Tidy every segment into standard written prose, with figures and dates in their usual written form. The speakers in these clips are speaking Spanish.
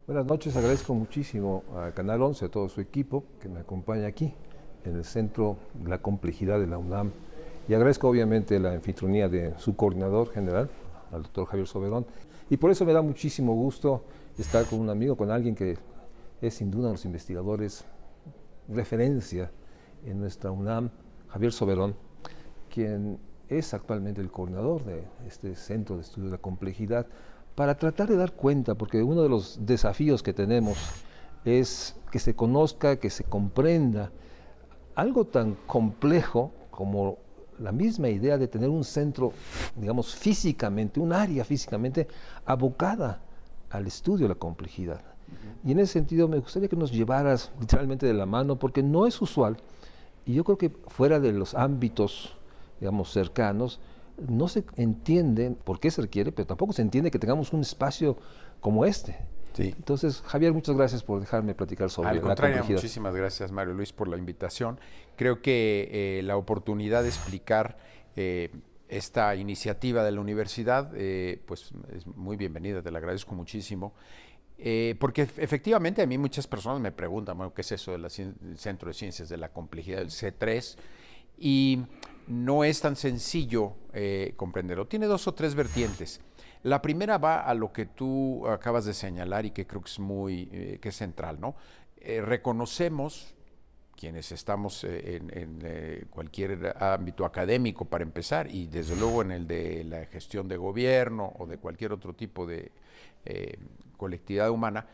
Buenas noches, agradezco muchísimo a Canal 11, a todo su equipo que me acompaña aquí en el Centro de la Complejidad de la UNAM. Y agradezco obviamente la anfitrionía de su coordinador general, al doctor Javier Soberón. Y por eso me da muchísimo gusto estar con un amigo, con alguien que es sin duda uno de los investigadores referencia en nuestra UNAM, Javier Soberón, quien es actualmente el coordinador de este Centro de Estudio de la Complejidad, para tratar de dar cuenta, porque uno de los desafíos que tenemos es que se conozca, que se comprenda algo tan complejo como la misma idea de tener un centro, digamos, físicamente, un área físicamente abocada al estudio de la complejidad. Y en ese sentido me gustaría que nos llevaras literalmente de la mano, porque no es usual, y yo creo que fuera de los ámbitos, digamos, cercanos, no se entiende por qué se requiere, pero tampoco se entiende que tengamos un espacio como este. Sí. Entonces, Javier, muchas gracias por dejarme platicar sobre Al la contrario, complejidad. muchísimas gracias, Mario Luis, por la invitación. Creo que la oportunidad de explicar esta iniciativa de la universidad, pues es muy bienvenida, te la agradezco muchísimo. Porque efectivamente a mí muchas personas me preguntan, bueno, ¿qué es eso del Centro de Ciencias de la Complejidad, del C3? Y no es tan sencillo comprenderlo. Tiene dos o tres vertientes. La primera va a lo que tú acabas de señalar y que creo que es que es central, ¿no? Reconocemos, quienes estamos en cualquier ámbito académico para empezar, y desde luego en el de la gestión de gobierno o de cualquier otro tipo de colectividad humana,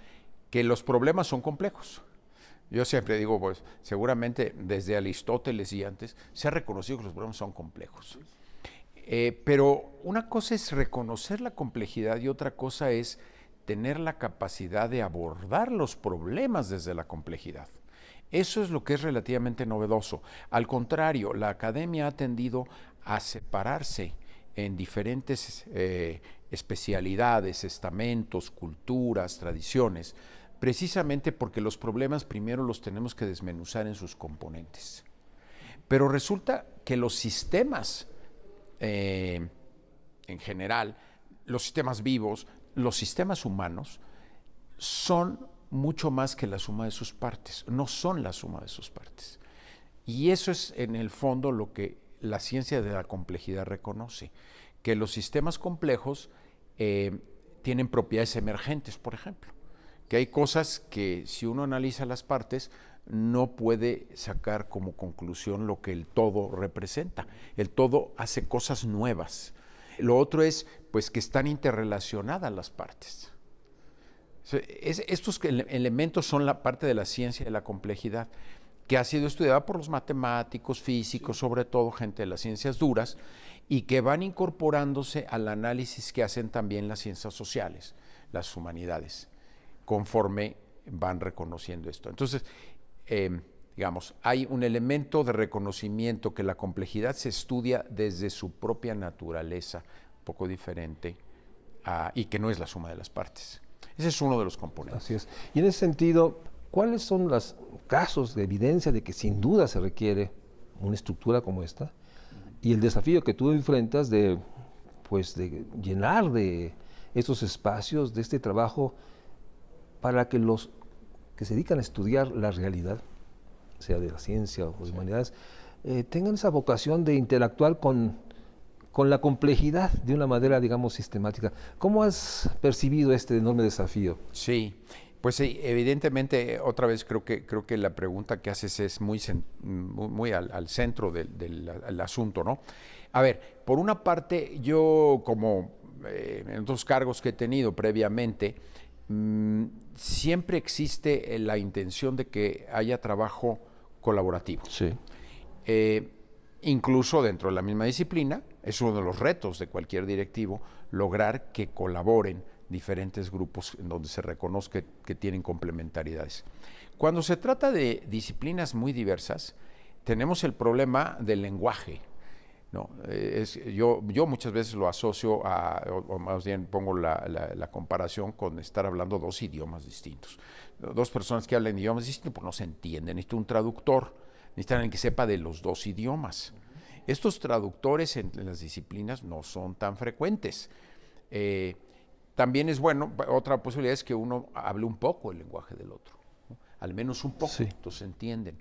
que los problemas son complejos. Yo siempre digo, pues seguramente desde Aristóteles y antes se ha reconocido que los problemas son complejos. Pero una cosa es reconocer la complejidad y otra cosa es tener la capacidad de abordar los problemas desde la complejidad. Eso es lo que es relativamente novedoso. Al contrario, la academia ha tendido a separarse en diferentes especialidades, estamentos, culturas, tradiciones, precisamente porque los problemas primero los tenemos que desmenuzar en sus componentes. Pero resulta que los sistemas, en general, los sistemas vivos, los sistemas humanos, son mucho más que la suma de sus partes, no son la suma de sus partes. Y eso es en el fondo lo que la ciencia de la complejidad reconoce, que los sistemas complejos tienen propiedades emergentes, por ejemplo, que hay cosas que si uno analiza las partes no puede sacar como conclusión lo que el todo representa. El todo hace cosas nuevas. Lo otro es pues que están interrelacionadas las partes. Estos elementos son la parte de la ciencia de la complejidad, que ha sido estudiada por los matemáticos, físicos, sobre todo gente de las ciencias duras, y que van incorporándose al análisis que hacen también las ciencias sociales, las humanidades, conforme van reconociendo esto. Entonces, digamos, hay un elemento de reconocimiento que la complejidad se estudia desde su propia naturaleza, un poco diferente, y que no es la suma de las partes. Ese es uno de los componentes. Así es. Y en ese sentido, ¿cuáles son los casos de evidencia de que sin duda se requiere una estructura como esta? Y el desafío que tú enfrentas de, pues, de llenar de estos espacios, de este trabajo, para que los que se dedican a estudiar la realidad, sea de la ciencia o de humanidades, tengan esa vocación de interactuar con la complejidad de una manera, digamos, sistemática. ¿Cómo has percibido este enorme desafío? Sí, pues evidentemente, otra vez creo que la pregunta que haces es muy al centro del asunto, ¿no? A ver, por una parte, yo como en otros cargos que he tenido previamente, siempre existe la intención de que haya trabajo colaborativo. Sí. Incluso dentro de la misma disciplina, es uno de los retos de cualquier directivo, lograr que colaboren diferentes grupos en donde se reconozca que tienen complementariedades. Cuando se trata de disciplinas muy diversas, tenemos el problema del lenguaje, ¿no? Yo muchas veces lo asocio o más bien pongo la comparación con estar hablando dos idiomas distintos. Dos personas que hablan idiomas distintos pues no se entienden, necesita un traductor, necesitan alguien que sepa de los dos idiomas. Estos traductores en las disciplinas no son tan frecuentes. también es bueno, otra posibilidad es que uno hable un poco el lenguaje del otro, ¿no? Al menos un poco, Sí. entonces se entienden.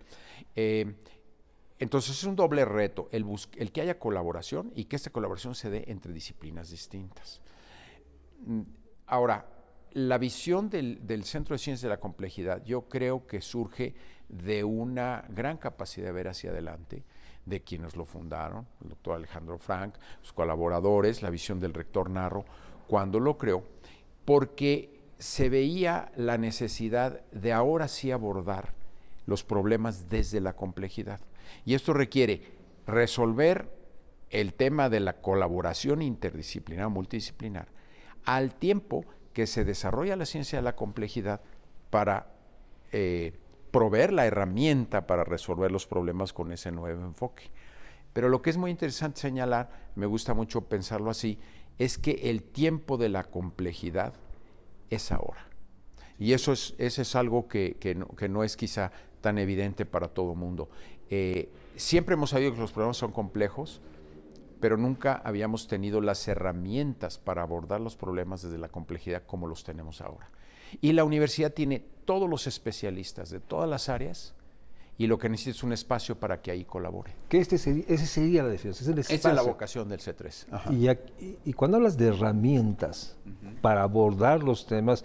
Entonces es un doble reto, el que haya colaboración y que esta colaboración se dé entre disciplinas distintas. Ahora, la visión del Centro de Ciencias de la Complejidad yo creo que surge de una gran capacidad de ver hacia adelante de quienes lo fundaron, el doctor Alejandro Frank, sus colaboradores, la visión del rector Narro, cuando lo creó, porque se veía la necesidad de ahora sí abordar los problemas desde la complejidad. Y esto requiere resolver el tema de la colaboración interdisciplinar, multidisciplinar, al tiempo que se desarrolla la ciencia de la complejidad para proveer la herramienta para resolver los problemas con ese nuevo enfoque. Pero lo que es muy interesante señalar, me gusta mucho pensarlo así, es que el tiempo de la complejidad es ahora. Y eso es algo que no es quizá tan evidente para todo el mundo. Siempre hemos sabido que los problemas son complejos, pero nunca habíamos tenido las herramientas para abordar los problemas desde la complejidad como los tenemos ahora. Y la universidad tiene todos los especialistas de todas las áreas y lo que necesita es un espacio para que ahí colabore. Que ese sería la definición. Esa es la vocación del C3. Y cuando hablas de herramientas para abordar los temas,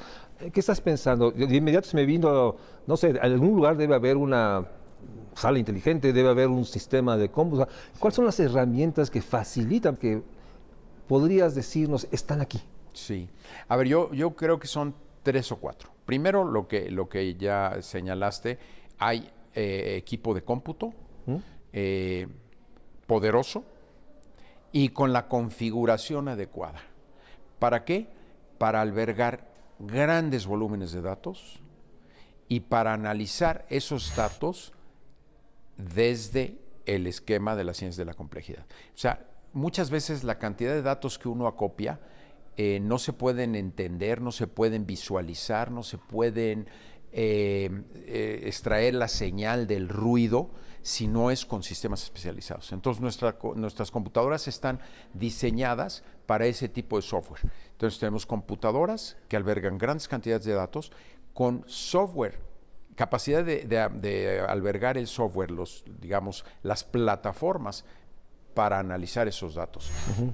¿qué estás pensando? De inmediato se me vino, no sé, en algún lugar debe haber una sala inteligente, debe haber un sistema de cómputo. ¿Cuáles son las herramientas que facilitan, que podrías decirnos, están aquí? Sí. A ver, yo creo que son 3 o 4. Primero, lo que ya señalaste, hay equipo de cómputo poderoso y con la configuración adecuada. ¿Para qué? Para albergar grandes volúmenes de datos y para analizar esos datos desde el esquema de la ciencia de la complejidad. O sea, muchas veces la cantidad de datos que uno acopia no se pueden entender, no se pueden visualizar, no se pueden extraer la señal del ruido si no es con sistemas especializados. Entonces nuestras computadoras están diseñadas para ese tipo de software. Entonces tenemos computadoras que albergan grandes cantidades de datos con software, capacidad de albergar el software, las plataformas para analizar esos datos.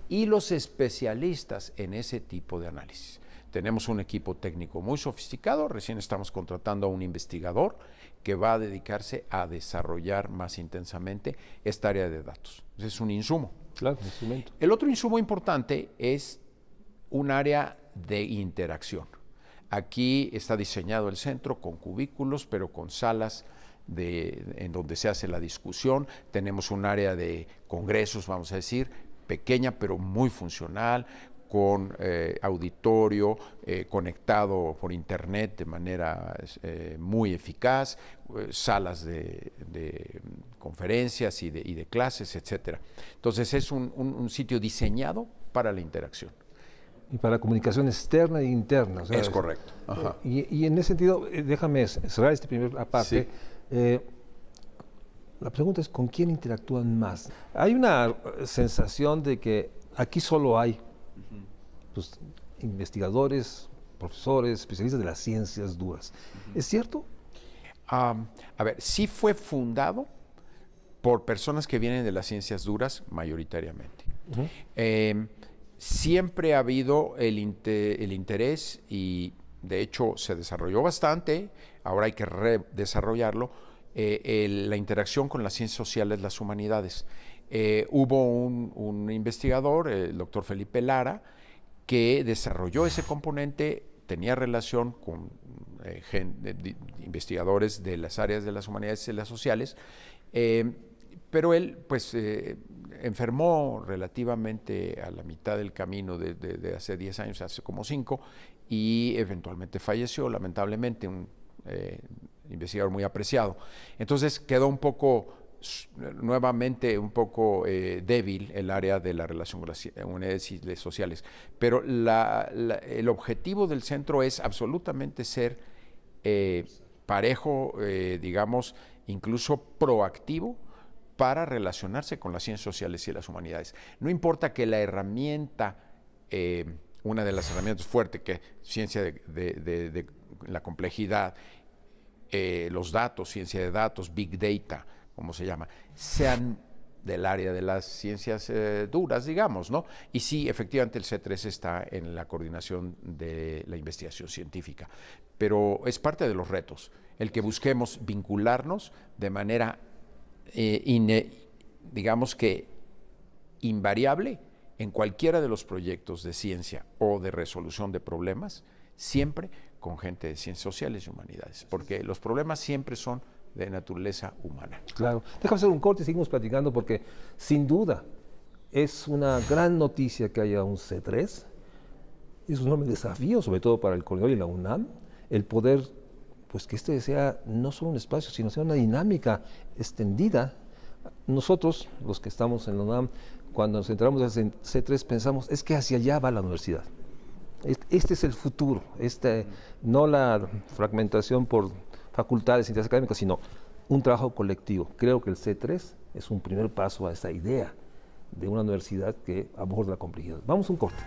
Y los especialistas en ese tipo de análisis. Tenemos un equipo técnico muy sofisticado, recién estamos contratando a un investigador que va a dedicarse a desarrollar más intensamente esta área de datos. Ese es un insumo. Claro, instrumento. El otro insumo importante es un área de interacción. Aquí está diseñado el centro con cubículos, pero con salas en donde se hace la discusión. Tenemos un área de congresos, vamos a decir, pequeña pero muy funcional, con auditorio conectado por internet de manera muy eficaz, salas de conferencias y de clases, etc. Entonces es un sitio diseñado para la interacción. Y para comunicación externa e interna. O sea, es correcto. Ajá. Y en ese sentido, déjame cerrar esta primera parte. Sí. La pregunta es, ¿con quién interactúan más? Hay una sensación de que aquí solo hay pues, investigadores, profesores, especialistas de las ciencias duras. ¿Es cierto? A ver, sí fue fundado por personas que vienen de las ciencias duras mayoritariamente. Siempre ha habido el interés y de hecho se desarrolló bastante, ahora hay que redesarrollarlo, la interacción con las ciencias sociales, las humanidades. Hubo un investigador, el doctor Felipe Lara, que desarrolló ese componente, tenía relación con investigadores de las áreas de las humanidades y las sociales, pero él pues enfermó relativamente a la mitad del camino de hace 10 años, hace como 5, y eventualmente falleció, lamentablemente, un investigador muy apreciado. Entonces quedó nuevamente un poco débil el área de la relación con las humanidades y las sociales. Pero el objetivo del centro es absolutamente ser parejo, digamos, incluso proactivo para relacionarse con las ciencias sociales y las humanidades. No importa que la herramienta una de las herramientas fuertes que ciencia de la complejidad, los datos, ciencia de datos, big data, como se llama, sean del área de las ciencias duras, digamos, ¿no? Y sí, efectivamente el C3 está en la coordinación de la investigación científica, pero es parte de los retos, el que busquemos vincularnos de manera, digamos que invariable en cualquiera de los proyectos de ciencia o de resolución de problemas, siempre con gente de ciencias sociales y humanidades, porque los problemas siempre son de naturaleza humana. Claro. Déjame hacer un corte y seguimos platicando porque sin duda es una gran noticia que haya un C3. Es un enorme desafío, sobre todo para el coordinador y la UNAM, el poder, pues que este sea no solo un espacio, sino sea una dinámica extendida. Nosotros, los que estamos en la UNAM, cuando nos entramos en C3 pensamos, es que hacia allá va la universidad. Este es el futuro, no la fragmentación por facultades, entidades académicas, sino un trabajo colectivo. Creo que el C3 es un primer paso a esa idea de una universidad que aborda la complejidad. Vamos a un corte.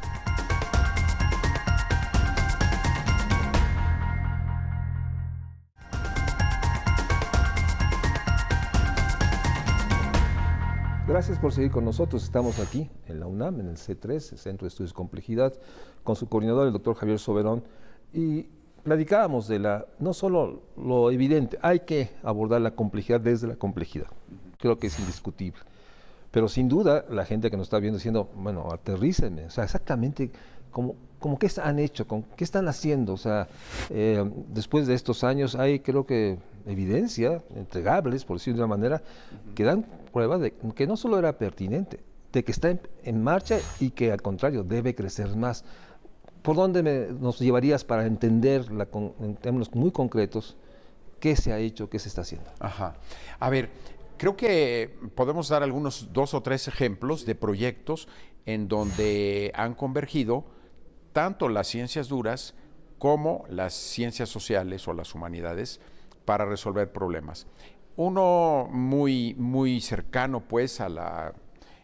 Gracias por seguir con nosotros. Estamos aquí en la UNAM, en el C3, el Centro de Estudios de Complejidad, con su coordinador, el doctor Javier Soberón, y platicábamos de no solo lo evidente, hay que abordar la complejidad desde la complejidad. Creo que es indiscutible. Pero sin duda, la gente que nos está viendo diciendo, bueno, aterrícenme, o sea, exactamente como qué han hecho, qué están haciendo. O sea, después de estos años hay, creo que, evidencia, entregables, por decirlo de una manera, que dan prueba de que no solo era pertinente, de que está en marcha y que al contrario debe crecer más. ¿Por dónde nos llevarías para entender en términos muy concretos qué se ha hecho, qué se está haciendo? Ajá. A ver, creo que podemos dar algunos 2 o 3 ejemplos de proyectos en donde han convergido tanto las ciencias duras como las ciencias sociales o las humanidades para resolver problemas. Uno muy cercano pues a la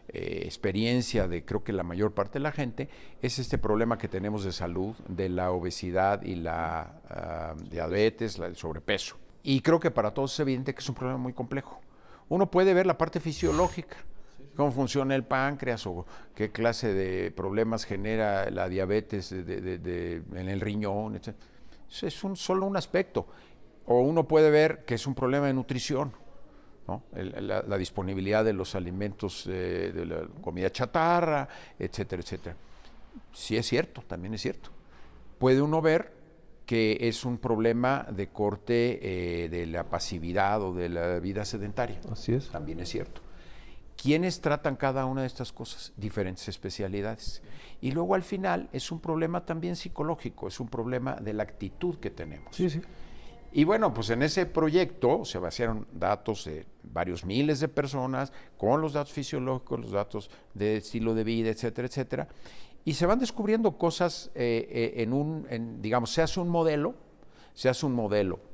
experiencia de creo que la mayor parte de la gente es este problema que tenemos de salud, de la obesidad y la diabetes, el sobrepeso. Y creo que para todos es evidente que es un problema muy complejo. Uno puede ver la parte fisiológica, cómo funciona el páncreas o qué clase de problemas genera la diabetes en el riñón, etc. Es solo un aspecto. O uno puede ver que es un problema de nutrición, ¿no? La disponibilidad de los alimentos, de la comida chatarra, etcétera, etcétera. Sí es cierto, también es cierto. Puede uno ver que es un problema de corte de la pasividad o de la vida sedentaria. Así es. También es cierto. ¿Quiénes tratan cada una de estas cosas? Diferentes especialidades. Y luego al final es un problema también psicológico, es un problema de la actitud que tenemos. Sí, sí. Y bueno, pues en ese proyecto se vaciaron datos de varios miles de personas con los datos fisiológicos, los datos de estilo de vida, etcétera, etcétera. Y se van descubriendo cosas digamos, se hace un modelo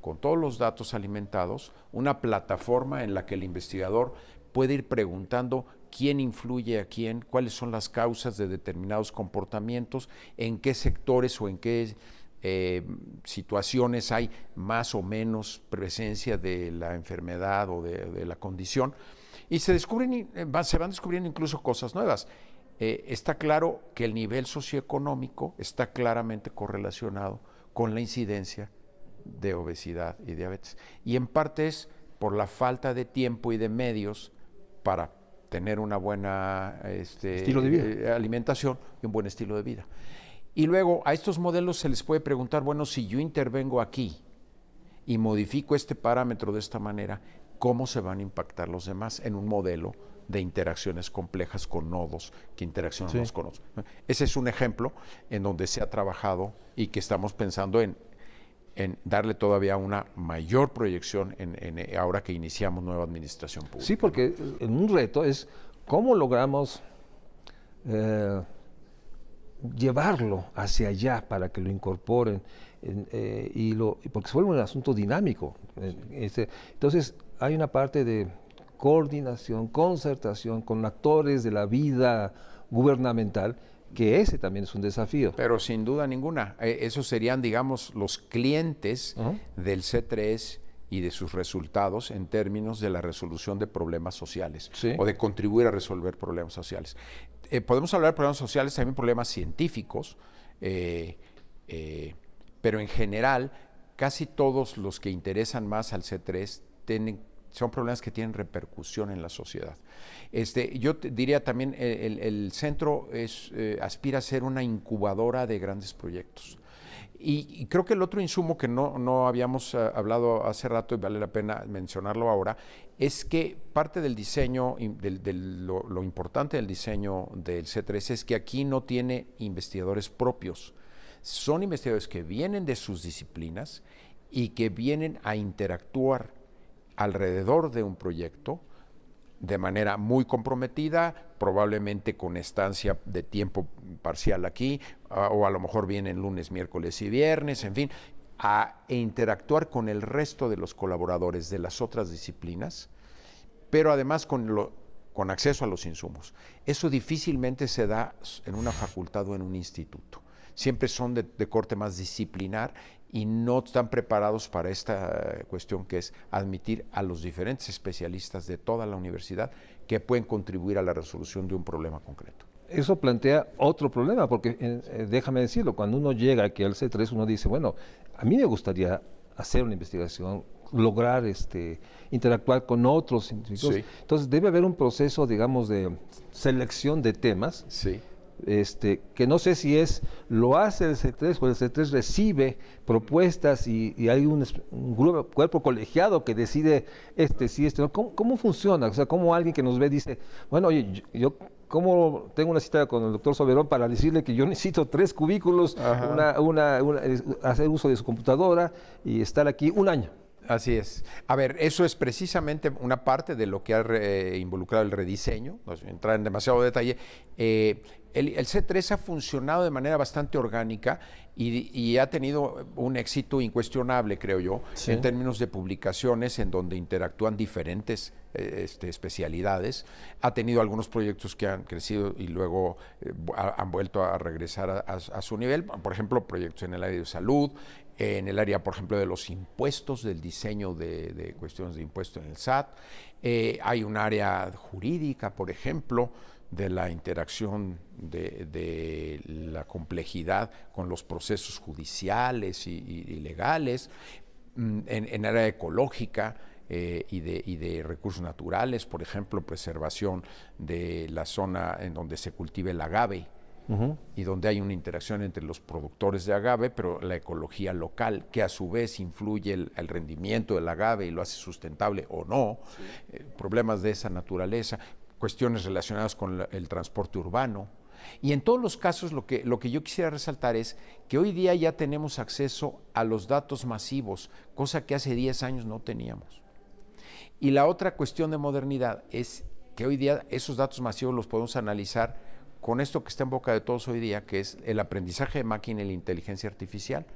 con todos los datos alimentados, una plataforma en la que el investigador puede ir preguntando quién influye a quién, cuáles son las causas de determinados comportamientos, en qué sectores o en qué situaciones hay más o menos presencia de la enfermedad o de la condición, y se van descubriendo incluso cosas nuevas. Está claro que el nivel socioeconómico está claramente correlacionado con la incidencia de obesidad y diabetes, y en parte es por la falta de tiempo y de medios para tener una buena estilo de vida, alimentación y un buen estilo de vida. Y luego a estos modelos se les puede preguntar, bueno, si yo intervengo aquí y modifico este parámetro de esta manera, ¿cómo se van a impactar los demás en un modelo de interacciones complejas con nodos que interaccionan unos con otros? Ese es un ejemplo en donde se ha trabajado y que estamos pensando en darle todavía una mayor proyección ahora que iniciamos nueva administración pública. Sí, porque un reto es cómo logramos llevarlo hacia allá para que lo incorporen porque se vuelve un asunto dinámico. Entonces hay una parte de coordinación, concertación con actores de la vida gubernamental que ese también es un desafío. Pero sin duda ninguna, esos serían, digamos, los clientes del C3 y de sus resultados en términos de la resolución de problemas sociales o de contribuir a resolver problemas sociales. Podemos hablar de problemas sociales, también problemas científicos, pero en general casi todos los que interesan más al C3 son problemas que tienen repercusión en la sociedad. Yo diría también, el centro aspira a ser una incubadora de grandes proyectos. Y creo que el otro insumo que no habíamos hablado hace rato y vale la pena mencionarlo ahora, es que parte del diseño, lo importante del diseño del C3 es que aquí no tiene investigadores propios. Son investigadores que vienen de sus disciplinas y que vienen a interactuar alrededor de un proyecto de manera muy comprometida, probablemente con estancia de tiempo parcial aquí, o a lo mejor vienen lunes, miércoles y viernes, en fin, a interactuar con el resto de los colaboradores de las otras disciplinas, pero además con acceso a los insumos. Eso difícilmente se da en una facultad o en un instituto. Siempre son de corte más disciplinar y no están preparados para esta cuestión que es admitir a los diferentes especialistas de toda la universidad que pueden contribuir a la resolución de un problema concreto. Eso plantea otro problema, porque déjame decirlo, cuando uno llega aquí al C3 uno dice, bueno, a mí me gustaría hacer una investigación, lograr interactuar con otros científicos. Sí. Entonces debe haber un proceso, digamos, de selección de temas. Sí. Que no sé si lo hace el C3 o el C3 recibe propuestas y hay un cuerpo colegiado que decide sí, ¿no? ¿Cómo funciona? O sea, ¿cómo alguien que nos ve dice, bueno, oye, yo ¿cómo tengo una cita con el doctor Soberón para decirle que yo necesito 3 cubículos, hacer uso de su computadora y estar aquí un año? Así es. A ver, eso es precisamente una parte de lo que ha involucrado el rediseño, no sé, entrar en demasiado detalle. El C3 ha funcionado de manera bastante orgánica y ha tenido un éxito incuestionable, creo yo, en términos de publicaciones en donde interactúan diferentes especialidades. Ha tenido algunos proyectos que han crecido y luego han vuelto a regresar a su nivel. Por ejemplo, proyectos en el área de salud, en el área, por ejemplo, de los impuestos, del diseño de cuestiones de impuestos en el SAT. Hay un área jurídica, por ejemplo, de la interacción de la complejidad con los procesos judiciales y legales, en área ecológica y de recursos naturales, por ejemplo, preservación de la zona en donde se cultiva el agave, y donde hay una interacción entre los productores de agave, pero la ecología local, que a su vez influye el rendimiento del agave y lo hace sustentable o no, problemas de esa naturaleza, cuestiones relacionadas con el transporte urbano. Y en todos los casos lo que yo quisiera resaltar es que hoy día ya tenemos acceso a los datos masivos, cosa que hace 10 años no teníamos. Y la otra cuestión de modernidad es que hoy día esos datos masivos los podemos analizar con esto que está en boca de todos hoy día, que es el aprendizaje de máquina y la inteligencia artificial.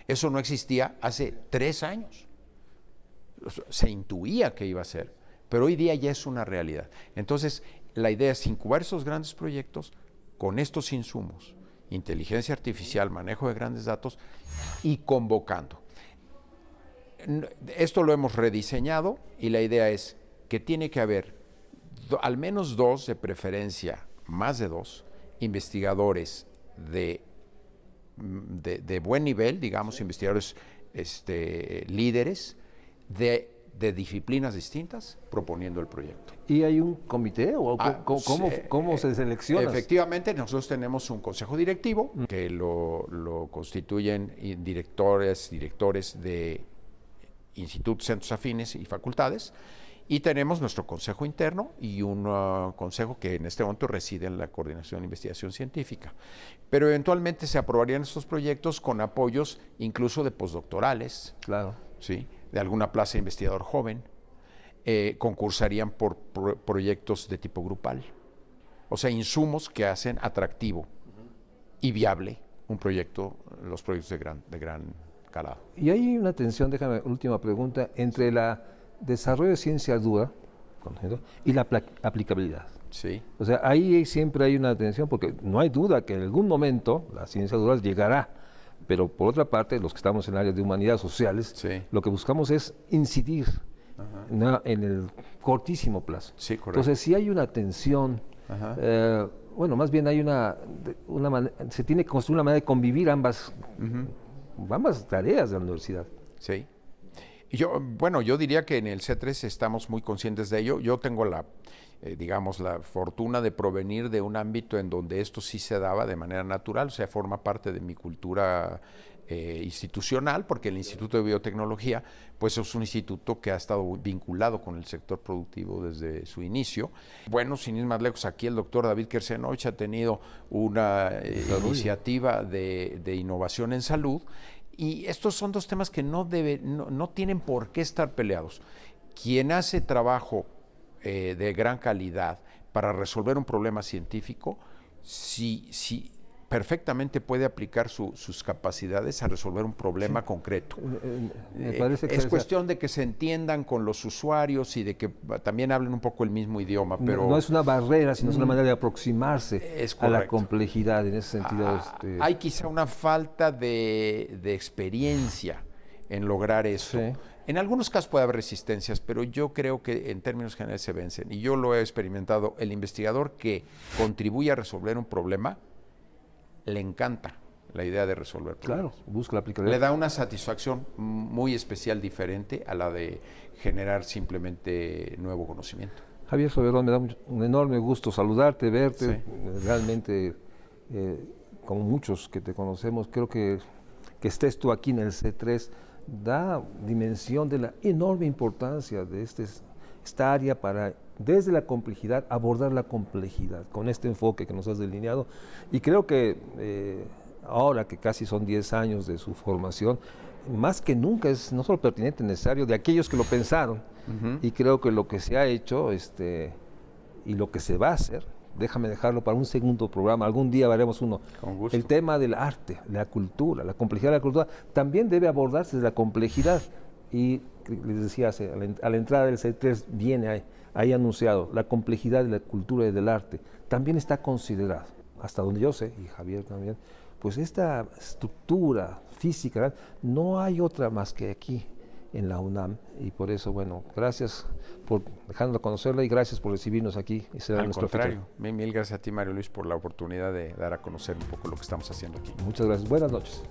Eso no existía hace 3 años. Se intuía que iba a ser, pero hoy día ya es una realidad. Entonces, la idea es incubar esos grandes proyectos con estos insumos, inteligencia artificial, manejo de grandes datos y convocando. Esto lo hemos rediseñado y la idea es que tiene que haber al menos 2, de preferencia más de 2, investigadores de buen nivel, digamos, investigadores líderes de disciplinas distintas proponiendo el proyecto. ¿Y hay un comité o cómo se selecciona? Efectivamente, nosotros tenemos un consejo directivo que lo constituyen directores de institutos, centros afines y facultades, y tenemos nuestro consejo interno y un consejo que en este momento reside en la Coordinación de Investigación Científica. Pero eventualmente se aprobarían estos proyectos con apoyos incluso de postdoctorales. Claro. ¿Sí? De alguna plaza de investigador joven, concursarían por proyectos de tipo grupal. O sea, insumos que hacen atractivo y viable los proyectos de gran calado. Y hay una tensión, déjame, última pregunta, entre el desarrollo de ciencia dura y la aplicabilidad. Sí. O sea, ahí siempre hay una tensión, porque no hay duda que en algún momento la ciencia rural llegará, pero por otra parte, los que estamos en el área de humanidades sociales, Sí. lo que buscamos es incidir en el cortísimo plazo. Sí, correcto. Entonces, si hay una tensión, bueno, más bien hay se tiene que construir una manera de convivir ambas tareas de la universidad. Sí. Y yo diría que en el C3 estamos muy conscientes de ello. Yo tengo digamos, la fortuna de provenir de un ámbito en donde esto sí se daba de manera natural, o sea, forma parte de mi cultura institucional, porque el Instituto de Biotecnología, pues es un instituto que ha estado vinculado con el sector productivo desde su inicio. Bueno, sin ir más lejos, aquí el doctor David Kersenovich ha tenido una iniciativa de innovación en salud, y estos son dos temas que no tienen por qué estar peleados. Quien hace trabajo de gran calidad para resolver un problema científico, sí, perfectamente puede aplicar sus capacidades a resolver un problema concreto. Me parece que es cuestión de que se entiendan con los usuarios y de que también hablen un poco el mismo idioma. Pero no es una barrera, sino es una manera de aproximarse a la correcto. complejidad en ese sentido. Hay quizá una falta de experiencia en lograr eso. Sí. En algunos casos puede haber resistencias, pero yo creo que en términos generales se vencen. Y yo lo he experimentado. El investigador que contribuye a resolver un problema, le encanta la idea de resolver problemas. Claro, busca la aplicabilidad. Le da una satisfacción muy especial, diferente a la de generar simplemente nuevo conocimiento. Javier Soberón, me da un enorme gusto saludarte, verte. Sí. Realmente, como muchos que te conocemos, creo que estés tú aquí en el C3 da dimensión de la enorme importancia de esta área para, desde la complejidad, abordar la complejidad, con este enfoque que nos has delineado. Y creo que ahora que casi son 10 años de su formación, más que nunca es no solo pertinente, necesario, de aquellos que lo pensaron, y creo que lo que se ha hecho y lo que se va a hacer, déjame dejarlo para un segundo programa, algún día haremos uno. Con gusto. El tema del arte, la cultura, la complejidad de la cultura, también debe abordarse desde la complejidad. Y les decía, a la entrada del C3 viene ahí anunciado, la complejidad de la cultura y del arte también está considerada, hasta donde yo sé, y Javier también, pues esta estructura física, no hay otra más que aquí en la UNAM, y por eso, bueno, gracias por dejarnos conocerla y gracias por recibirnos aquí. Y Al contrario, mil gracias a ti, Mario Luis, por la oportunidad de dar a conocer un poco lo que estamos haciendo aquí. Muchas gracias, buenas noches.